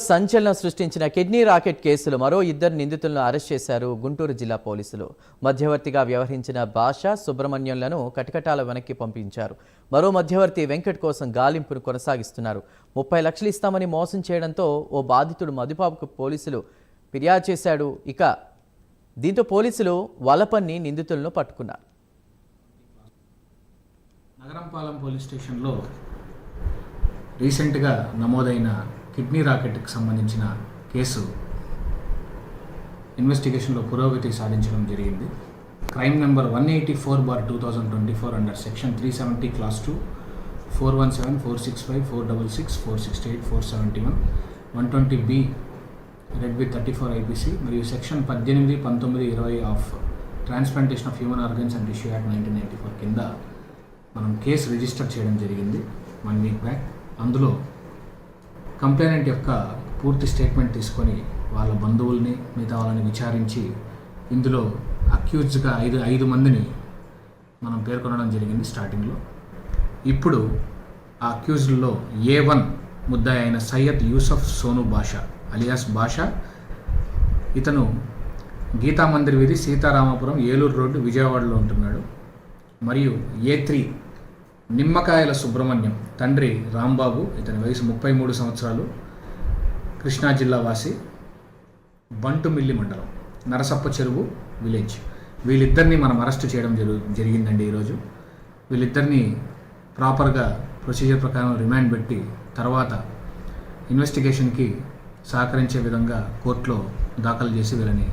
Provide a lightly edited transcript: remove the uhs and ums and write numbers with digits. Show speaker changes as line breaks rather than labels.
సంచలనం సృష్టించిన kidney racket కేసులో మరో ఇద్దరు నిందితులను అరెస్ట్ చేశారు గుంటూరు జిల్లా పోలీసులు. మధ్యవర్తిగా వ్యవహరించిన భాష సుబ్రహ్మణ్యంలను కటకటాల వెనక్కి పంపించారు. మరో మధ్యవర్తి వెంకట్ కోసం గాలింపును కొనసాగిస్తున్నారు. 30 లక్షలు ఇస్తామని మోసం చేయడంతో ఓ బాధితుడు మధుబాబుకు పోలీసులు ఫిర్యాదు చేశాడు. దీంతో పోలీసులు వలపన్ని నిందితులను పట్టుకున్నారు.
నగరంపాలెం పోలీస్ స్టేషన్లో రీసెంట్గా నమోదైన కిడ్నీ రాకెట్కి సంబంధించిన కేసు ఇన్వెస్టిగేషన్లో పురోగతి సాధించడం జరిగింది. Crime number 184/2024 under section 370 class 2 417 465 466 468 471 120B red with 34 IPC మరియు section 18, 19, 20 of transplantation of human organs and tissue act 1994 కింద మనం కేసు రిజిస్టర్ చేయడం జరిగింది 1 వీక్ బ్యాక్. అందులో కంప్లైనెంట్ యొక్క పూర్తి స్టేట్మెంట్ తీసుకొని వాళ్ళ బంధువుల్ని మిగతా వాళ్ళని విచారించి ఇందులో అక్యూజ్డ్గా ఐదు మందిని మనం పేర్కొనడం జరిగింది స్టార్టింగ్లో. ఇప్పుడు ఆ అక్యూజ్డ్లో A1 ముద్దాయి అయిన సయ్యద్ యూసఫ్ సోను బాషా అలియాస్ బాషా, ఇతను గీతా మందిర్ వీధి, సీతారామపురం, ఏలూరు రోడ్డు, విజయవాడలో ఉంటున్నాడు. మరియు A3 నిమ్మకాయల సుబ్రహ్మణ్యం, తండ్రి రాంబాబు, ఇతని వయసు 33 సంవత్సరాలు, కృష్ణా జిల్లా వాసి, బంటుమిల్లి మండలం, నరసప్ప చెరువు విలేజ్. వీళ్ళిద్దరిని మనం అరెస్ట్ చేయడం జరిగిందండి ఈరోజు. వీళ్ళిద్దరిని ప్రాపర్గా ప్రొసీజర్ ప్రకారం రిమాండ్ పెట్టి తర్వాత ఇన్వెస్టిగేషన్కి సహకరించే విధంగా కోర్టులో దాఖలు చేసి వీళ్ళని